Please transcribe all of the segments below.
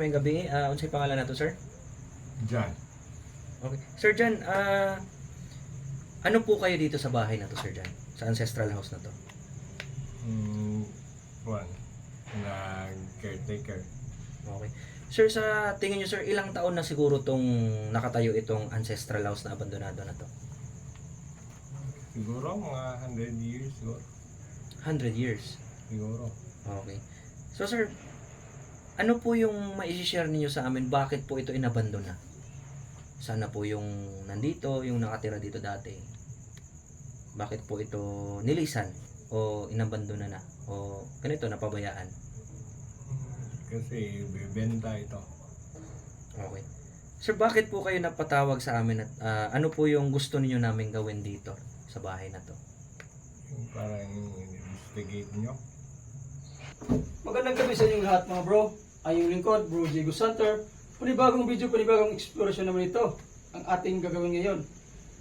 mayong gabi. Unsay pangalan nato, sir? Diyan. Okay. Sir Jan, ano po kayo dito sa bahay na to, Sir Jan? Sa ancestral house na to? One. Caretaker. Okay. Sir, sa tingin nyo, sir, ilang taon na siguro tong nakatayo itong ancestral house na abandonado na to? Siguro mga 100 years siguro. 100 years. Siguro. Okay. So, sir, ano po yung ma-share ninyo sa amin? Bakit po ito inabandona? Sana po yung nandito, yung nakatira dito dati. Bakit po ito nilisan? O inabandona na? O ganito, napabayaan? Kasi bebenta ito. Okay. Sir, bakit po kayo napatawag sa amin at ano po yung gusto niyo namin gawin dito sa bahay na to? Yung parang investigate nyo. Magandang gabi sa inyong lahat mga bro. Ay yung lingkod, Bro Diego Santer. Panibagong video, panibagong eksplorasyon naman ito ang ating gagawin ngayon.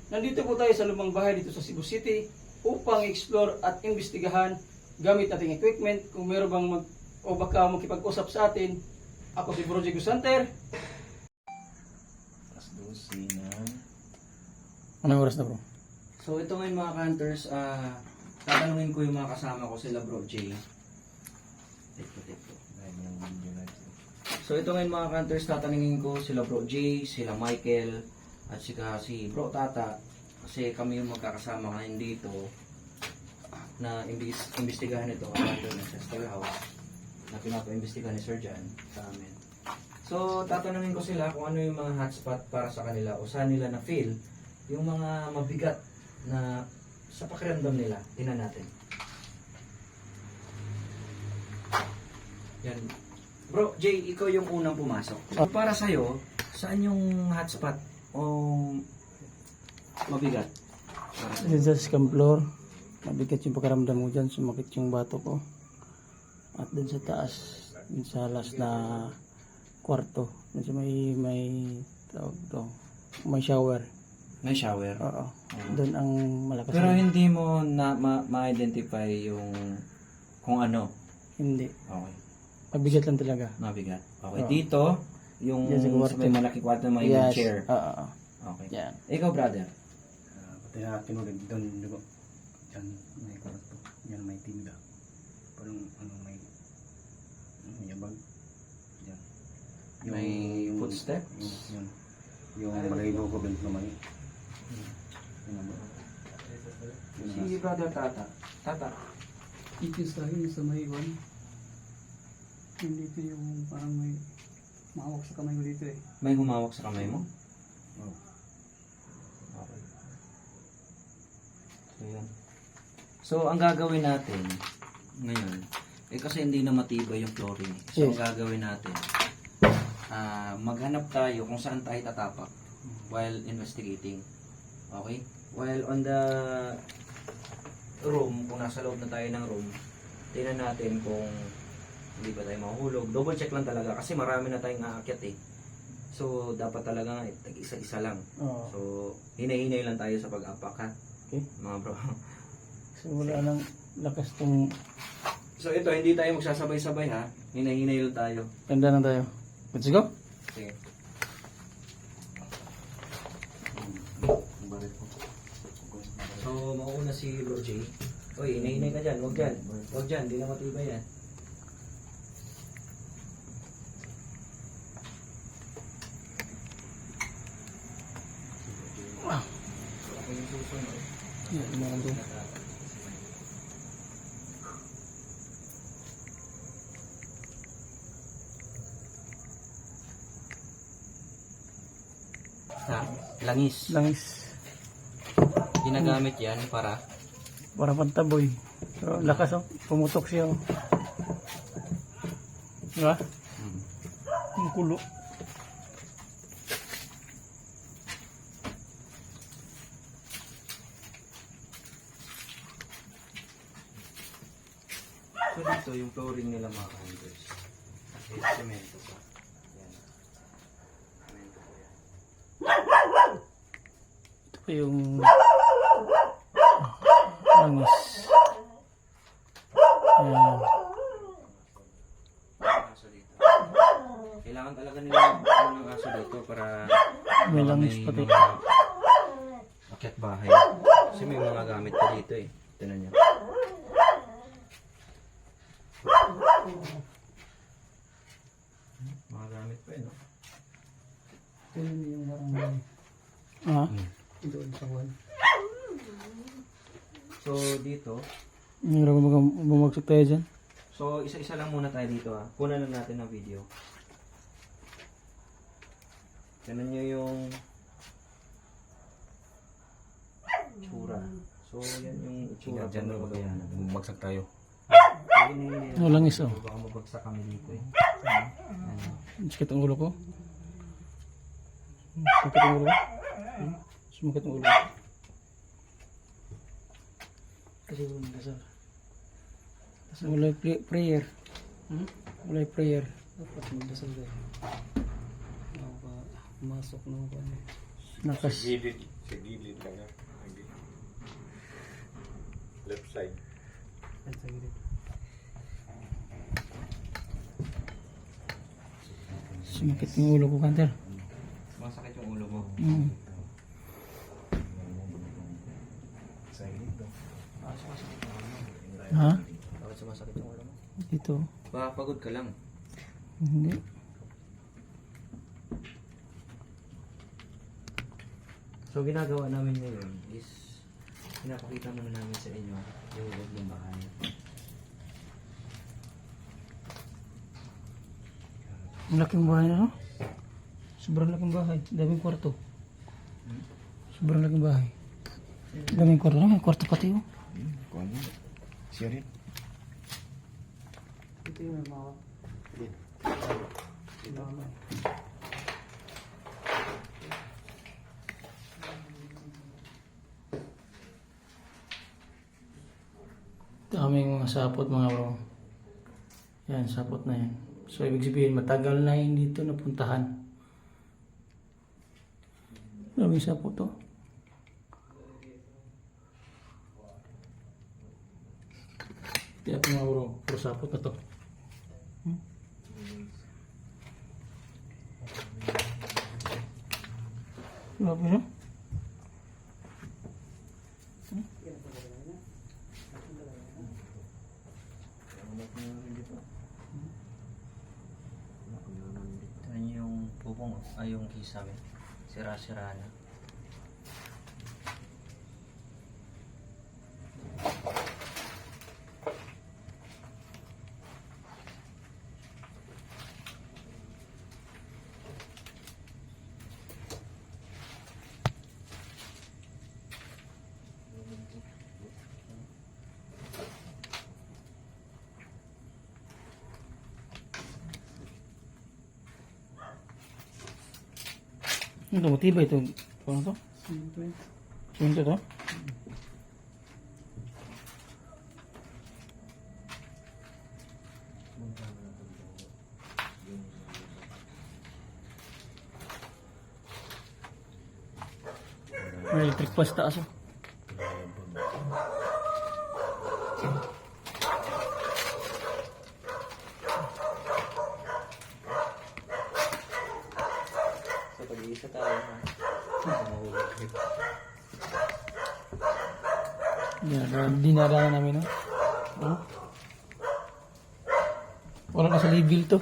Nandito po tayo sa lumang bahay dito sa Cebu City upang explore at investigahan gamit ating equipment kung meron bang o baka makipag-usap sa atin. Ako si Bro Diego Santer. Alas 12 na. Anong oras na bro? So ito ngayon mga hunters, tatanungin ko yung mga kasama ko sila Bro J. So ito ngayon mga hunters, tatanungin ko sila Bro J, sila Michael, at sika si Bro Tata. Kasi kami yung magkakasama ngayon dito na imbestigahan ito ang abandoned ancestral house na pinapa-imbestigahan ni Sir Jan sa amin. So tatanungin ko sila kung ano yung mga hotspot para sa kanila o saan nila na-feel yung mga mabigat na sa pakiramdam nila. Tingnan natin. Yan. Bro, Jay, ikaw yung unang pumasok. Para sa'yo, saan yung hotspot o mabigat? Dito sa second floor. Mabigat yung pakiramdam mo dyan. Sumakit yung bato ko. At dun sa taas, dun sa last na kwarto. Dun sa may tawag to. May shower. May shower. Oo. Doon ang malakas. Pero hindi mo na ma-identify yung kung ano. Hindi. Okay. Mabigat lang talaga. Mabigat. Okay. Oo. Dito, yung Yan sa sa kwarto. may malaki kwarto, may Yes. chair. Oo. Okay. Yan. Ikaw, brother. Pati na tinulog doon dugo. Yan may kwarto. Yan may tinda. Parang may yabag. Yan. May footsteps? Yung malayo ko bent na may. Si brother Tata. Tata. Ito sa akin sa may iwan. Dito yung parang may mahawak sa kamay ko dito eh. May humawak sa kamay mo? Oo. Okay. So, yan. So, ang gagawin natin ngayon, kasi hindi na matibay yung flooring. So, Yes. ang gagawin natin, maghanap tayo kung saan tayo tatapak while investigating. Okay? While on the room, kung nasa loob na tayo ng room, tingnan natin kung hindi ba tayo mahuhulog. Double check lang talaga kasi marami na tayong aakyat eh. So, dapat talaga isa-isa lang. Oo. So, hinay-hinay lang tayo sa pag-apak ha. Okay. Mga bro. So wala nang lakas tong So, ito, hindi tayo magsasabay-sabay ha. Hinay-hinay lang tayo. ganda na tayo. Let's go. Okay. So, mauna si Bro J. Uy, hinay-hinay ka dyan. Huwag dyan. Huwag dyan. Hindi na matibay yan. So, ako yung susunod. Yan, meron din. Ha? Langis. Langis. Ginagamit yan para Para pantaboy. So, lakas oh. Pumutok siya oh. Diba? Ang kulo. So dito yung flooring nila mga hunters. Kasi semento pa. Yan. Semento po yan. Ito pa yung langis. Ayan. Kaso dito. Kailangan talaga ganito ng aso dito para May baka langis pati. mga akyat bahay. Kasi may mga gamit pa dito eh. Tignan niyo. Mga gamit pa eh, no? Ito yung barangay. Ah? Doon sa wall. So, dito. Mayroon bumagsak tayo dyan. So, isa-isa lang muna tayo dito ha. Kunan lang natin ng video. Tignan nyo yung tsura. So, yan yung itsura. Diyan na bumagsak tayo. Walang isa. Baka mabagsak kami dito eh. Sakit ang ulo ko. Sakit ang ulo ko. Sumakit ang ulo ko. Kasi walang dasal. Walay prayer. Walay prayer. Dapat magdasal tayo. Masok na ako. Nakas. Sa gilid lang yan. Left side. Sumakit yung ulo ko, Kanter. Masakit yung ulo mo. Ha? Bakit sumasakit yung ulo mo? Dito. Baka pagod ka lang. Hindi. So, ginagawa namin ngayon is pinapakita muna namin sa inyo yung loob ng bahay. Ang laking bahay na, no? Sobrang laking bahay. Daming kwarto. Sobrang laking bahay. Daming kwarto. May kwarto pati, oh. Kuan mo. Siya rin. Ito yung mga... Daming mga sapot, mga bro. Yan, sapot na yan. So, ibig sabihin, matagal na yun dito napuntahan. Daming sapot, to. Kaya mga bro, puro sapot na to. Grabe, no? Tignan nyo yung bubong, yung kisame. Sira-sira na. Ito, matibay ito. Ano to? Simento to? May electric pa sa taas, oh. So, pag-iisa tayo ha. Dinaraan namin, no? Oh. Wala na sa level to.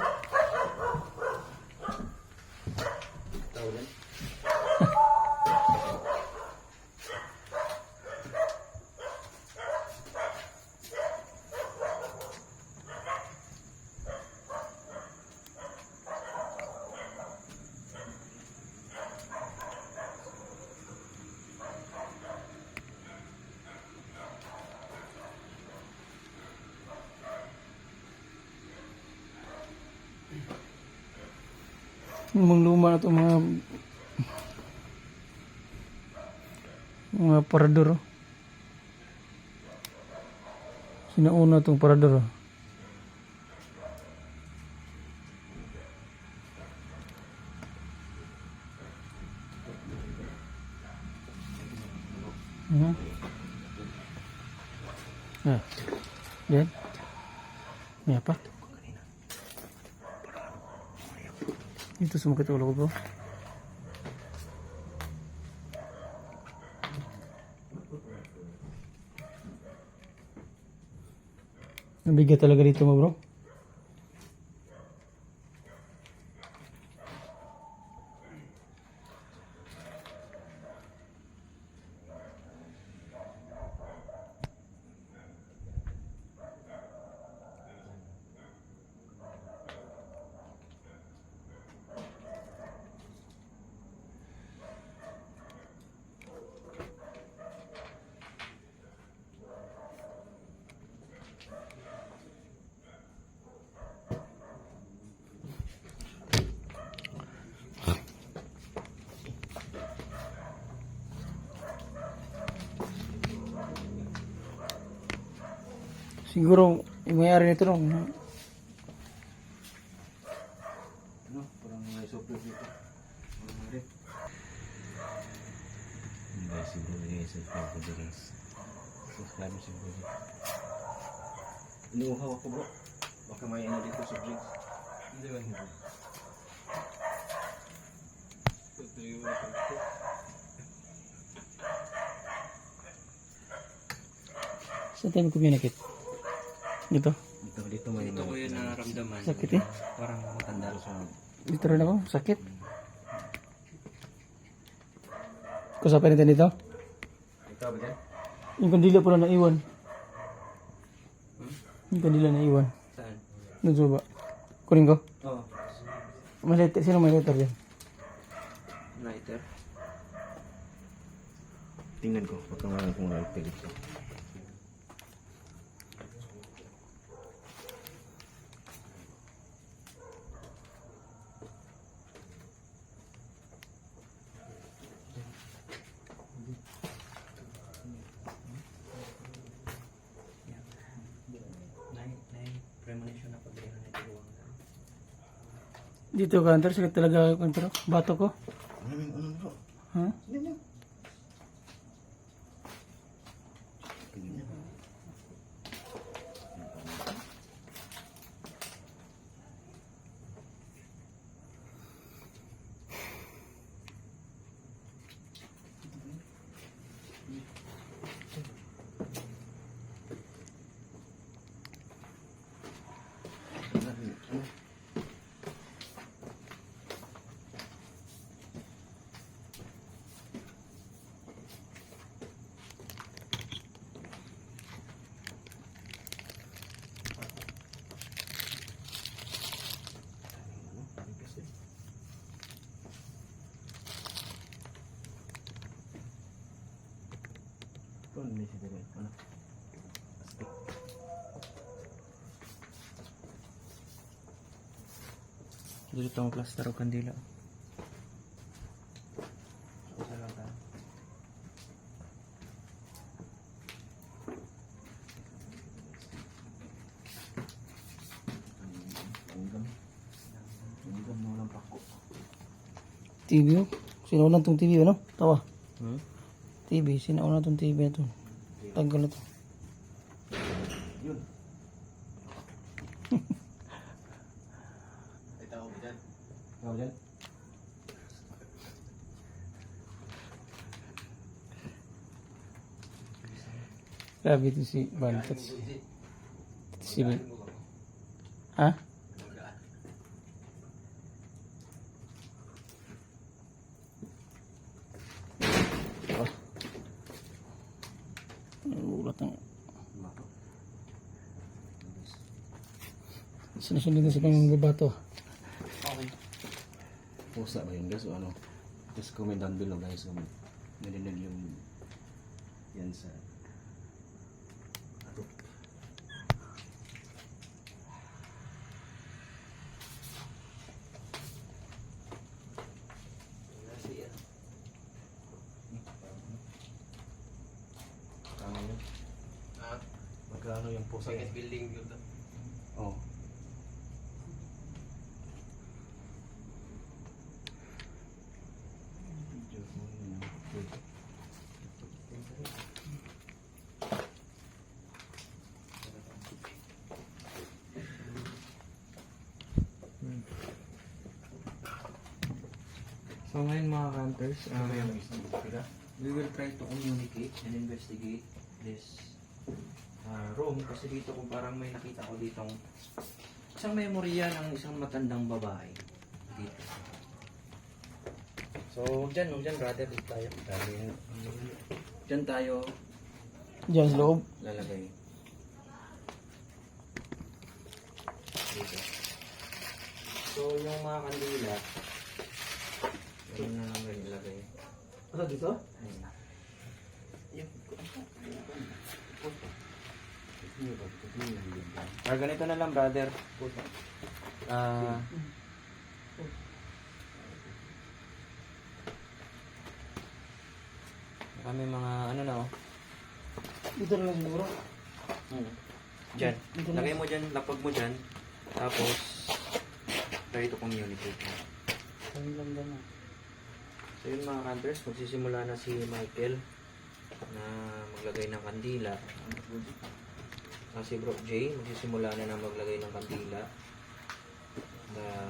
Lumang luma na ito mga parador, oh. Sinauna itong parador, oh. Ah, yan. May apa? Dito sumakit ulo ko bro. Nabigat talaga dito mo bro. Siguro yung may-ari nito no. Ano? Parang may super dito. Parang rin. Guys, siguro guys, subscribe ko guys. Subscribe siguro. Inuuhaw ako bro. Baka may ano dito sa drinks. Hindi ba hindi? Ito yung Saan tayo mag-communicate? Dito. Dito may Dito ko yun naramdaman. Sakit eh. Parang matanda sa Dito rin ako. Sakit. Kusapin natin dito. ito ba dyan? Yung kandila pala naiwan. Yung kandila naiwan. Saan? Doon sa baba. Kunin ko. Oo. May letter. Sino may letter dyan? Lighter. tingnan ko pagka nga kung ano pilit ko. Premonition na pagkailan na iluwang ka. Dito kantor. Sakit talaga kantor. Bato ko. Ano bro? Ha? Ito, hindi siya dito. Ano? Plastic. Dito ang plaster o kandila. Isa lang tayo. Langgam na walang pako. TV oh. Sinaunan tong TV ano? Tawa. Hmm? TV. Sinaunan tong TV na to. Tanggal na to. Yun. Ay, tao ba dyan? Ikaw dyan? Grabe ito si Bantot. Si Ha? Ulat ng sinasunod na sa pangbabato. Okay. Pusa ba yun guys o ano? Just comment down below guys kung narinig yung yan sa ano. Magkano yun? Ha? Magkano yung pusa? Bakit building yun to? Oh. So ngayon mga hunters, Ano yung isang pila? we will try to communicate and investigate this room kasi dito kung parang may nakita ko ditong isang memorya ng isang matandang babae dito. So, dyan brother, dito tayo. Dyan tayo Diyan sa loob. lalagay. Dito. So, yung mga kandila, yun na lang rin ilagay. Asa dito? Ayun. Ganito na lang brother. Kami mga ano na oh. Dito na lang siguro. Diyan. Dito na. Lagay mo dyan, lapag mo dyan. Tapos, try to communicate mo. Kami lang dyan. So yun mga hunters, magsisimula na si Michael na maglagay ng kandila. Si Bro Jay, magsisimula na maglagay ng kandila. Yun.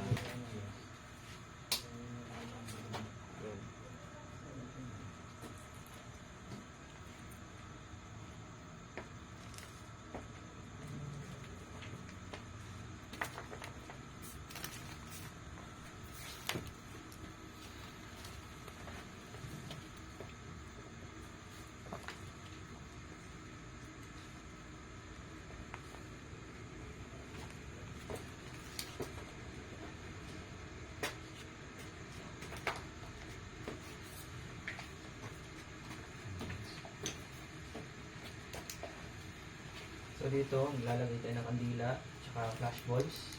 So dito, maglalagay tayo ng kandila, tsaka flash bulbs,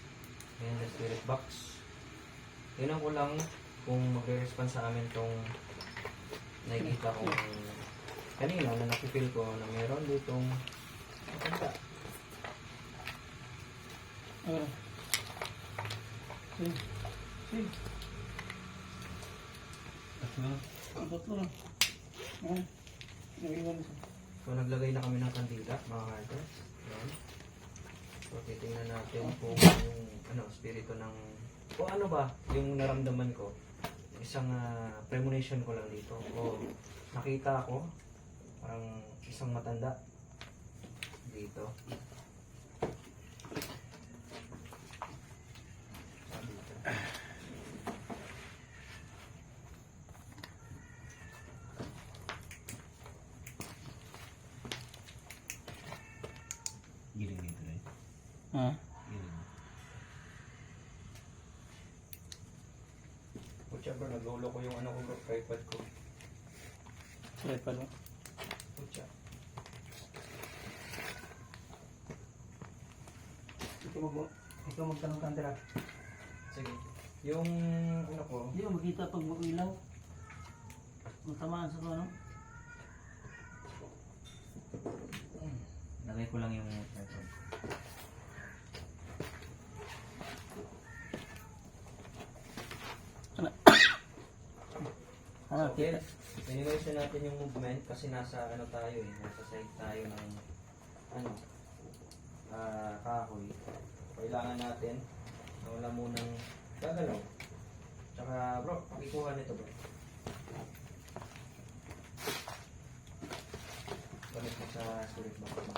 and the spirit box. Tingnan ko lang kung magre-respond sa amin tong nakikita kong kanina na nakipil ko na meron ditong matanda. Ayun. Sige. Sige. Ang tatlo lang. Ayun. Nag-iwan siya. So naglagay na kami ng kandila, mga hunters. Ayan. So titingnan natin kung yung spirito ng o ano ba yung naramdaman ko. Isang premonition ko lang dito. O nakita ko parang isang matanda dito. Giling dito rin. Ha? Giling. Pucha bro, naglolo ko yung ko bro, tripod ko. Sige pa lang. Pucha. Ikaw magtanong ka, Andra. Sige. Yung ko, Hindi mo makita pag mag-ilaw. Matamaan sa ano? lagay ko lang yung tripod. Okay. Minimize na natin yung movement kasi nasa tayo nasa side tayo ng kahoy. Kailangan natin na wala munang gagalaw. Tsaka bro, pakikuha nito bro. Balik mo sa spirit box mo.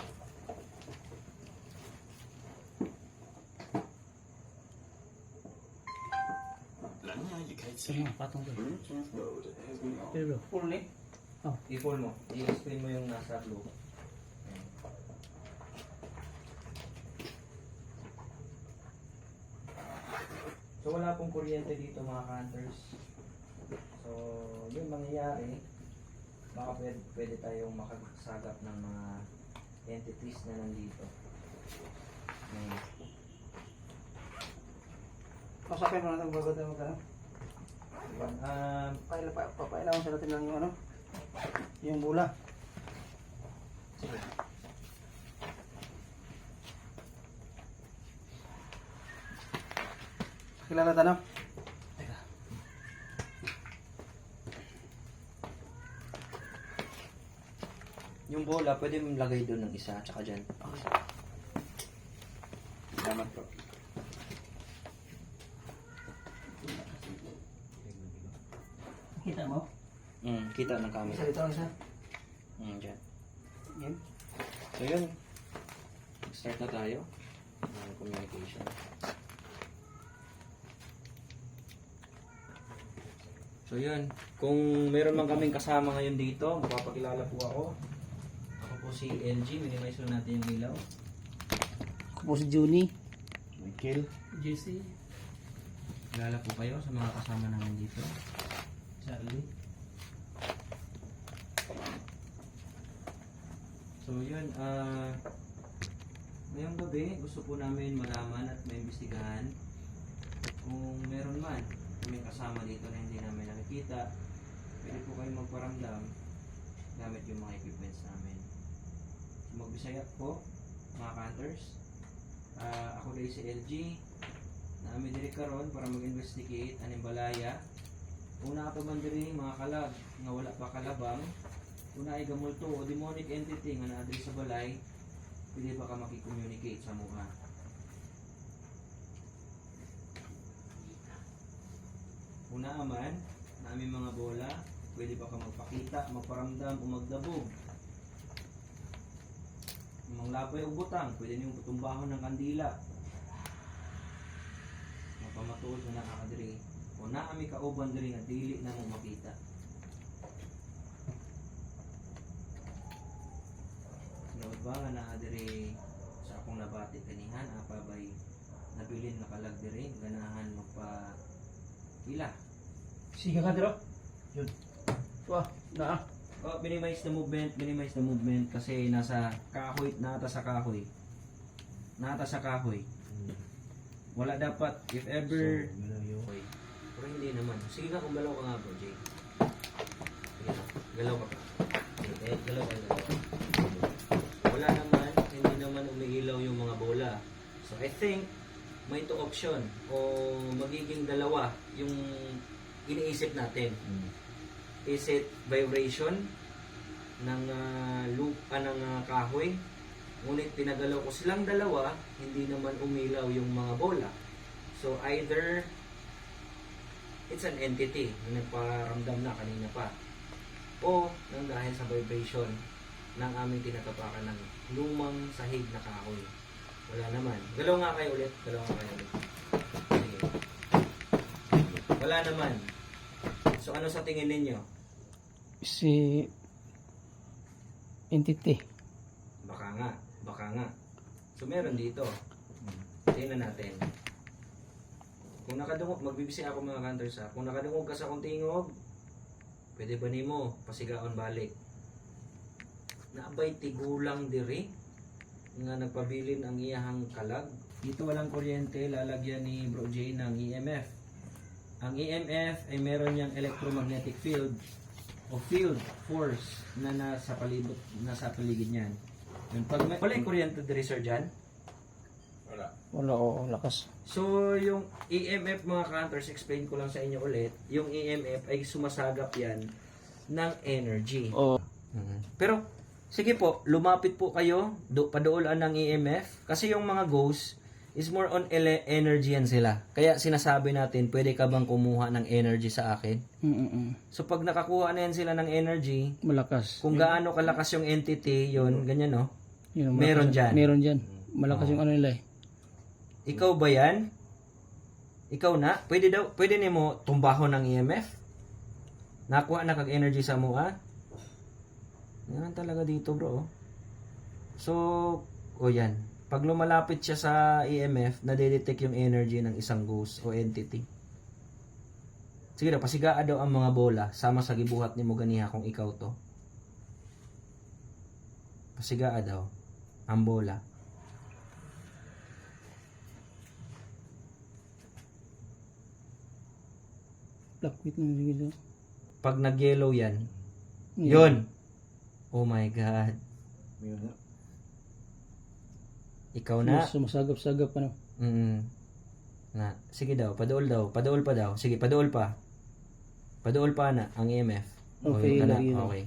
Sige, patong ko. Pero, full ni? I-pull mo. I-explain mo yung nasa blue. Ayan. So wala pong kuryente dito mga hunters. So yun mangyayari, baka pwede tayong makasagap ng mga entities na nandito. Ayan. Pasapin mo natin bago tayo magkano? Ayan. Papailawan sa natin lang yung ano? Yung bula. Sige. Kilala tanong? Yung bola, pwede mong lagay doon ng isa, tsaka dyan. Salamat bro. mo? Kita ng camera. Isa dito ang isa. Dyan. Yan. So yun, start na tayo ng communication. So yun, kung meron man kaming kasama ngayon dito, magpapakilala po ako. Ako po si LG, minimize lang natin yung ilaw. Ako po si Juni. Michael. JC. Kilala po kayo sa mga kasama namin dito. Charlie. So yun, ngayong gabi gusto po namin malaman at maimbestigahan kung meron man may kasama dito na hindi namin nakikita. Pwede po kayo magparamdam gamit yung mga equipments namin. So, Magbisaya po mga hunters. Ako dahil si LG na amin diri karon para mag-investigate aning balaya. Una pa man diri mga kalag nga wala pa kalabang. Una ay gamulto o demonic entity nga naa diri sa balay, pwede ba ka makicommunicate sa mukha? Una man, na aming mga bola, pwede ba ka magpakita, magparamdam o magdabog? Mga lapay o butang, pwede niyong tumbahon ng kandila. Mapamatuod na nakakadiri. O na aming kauban diri nga dili na mo makita. Sunod ba nga naa diri sa akong nabati kanihan apa bay nabilin nakalag diri ganahan magpa ila. Sige ka dito. Yun. Wah, naa. Oh, minimize the movement kasi nasa kahoy, nata sa kahoy. Nata sa kahoy. Wala dapat if ever okay. Pero hindi naman. Sige nga kung galaw ka nga bro, Jay. Sige na. Galaw ka pa. Okay, galaw ka. Wala naman, hindi naman umiilaw yung mga bola. So I think may two option o magiging dalawa yung iniisip natin. Is it vibration ng ng kahoy? Ngunit pinagalaw ko silang dalawa, hindi naman umilaw yung mga bola. So either it's an entity na nagparamdam na kanina pa, o nang dahil sa vibration ng aming tinatapakan ng lumang sahig na kahoy. Wala naman. Galaw nga kayo ulit. Sige. Wala naman. So ano sa tingin ninyo? Si entity. Baka nga. So meron dito. Tingnan natin. Kung nakadungog, magbibisi ako mga hunters ha. Kung nakadungog ka sa akong tingog, pwede ba nimo pasigaon balik? Naabay tigulang diri nga nagpabilin ang iyahang kalag. Dito walang kuryente, lalagyan ni Bro J ng EMF. Ang EMF ay meron niyang electromagnetic field o field force na nasa paligid niyan. Yun, pag may wala yung kuryente diri sir dyan. Wala, oo, lakas. So, yung EMF mga hunters, explain ko lang sa inyo ulit, yung EMF ay sumasagap yan ng energy. Oo. Pero, sige po, lumapit po kayo, padoolan ng EMF, kasi yung mga ghosts is more on energy yan sila. Kaya sinasabi natin, pwede ka bang kumuha ng energy sa akin? So, pag nakakuha na yan sila ng energy, Malakas. kung gaano kalakas yung entity, yun, ganyan no? Yun, Meron dyan. Meron dyan. Malakas yung ano nila eh. Ikaw ba yan? Ikaw na? Pwede nimo tumbahon ng EMF? Nakuha na kag energy sa mua? Yan talaga dito bro. So, yan. Pag lumalapit siya sa EMF, nadedetect yung energy ng isang ghost o entity. Sige daw, pasigaa daw ang mga bola sama sa gibuhat ni mo ganiha kung ikaw to. Pasigaa daw ang bola. Lakwit ng video. Pag nag-yellow yan, yun. Oh my God. Ikaw na. Sumasagap-sagap ano. Na. Sige daw, padool pa daw. Sige, padool pa. Padool pa na ang EMF. Okay, yun ka na. lagi na. Okay.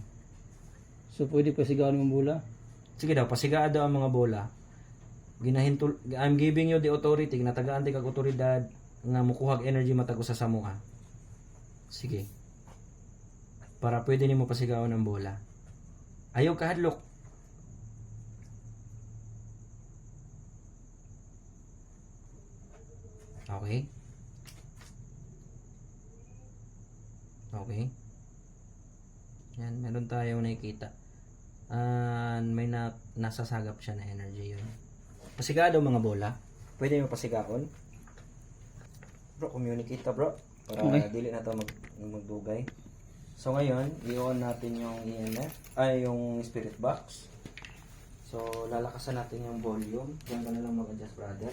So pwede pasigawan ng bola. Sige daw, pasigaan daw ang mga bola. I'm giving you the authority, natagaan ti kag otoridad nga mukuhag energy matag usa sa mua. Sige. para pwede nimo pasigawan ng bola. Ayaw kahadlok. Okay. Okay. Yan, meron tayong nakikita. May nasasagap siya na energy yun. Pasigado mga bola. Pwede mo pasigaon. Bro, communicate ta bro. Para Okay. dili na to magdugay. So ngayon, i-on natin yung EMF, ay yung spirit box. So lalakasan natin yung volume. Diyan ka na lang mag-adjust brother.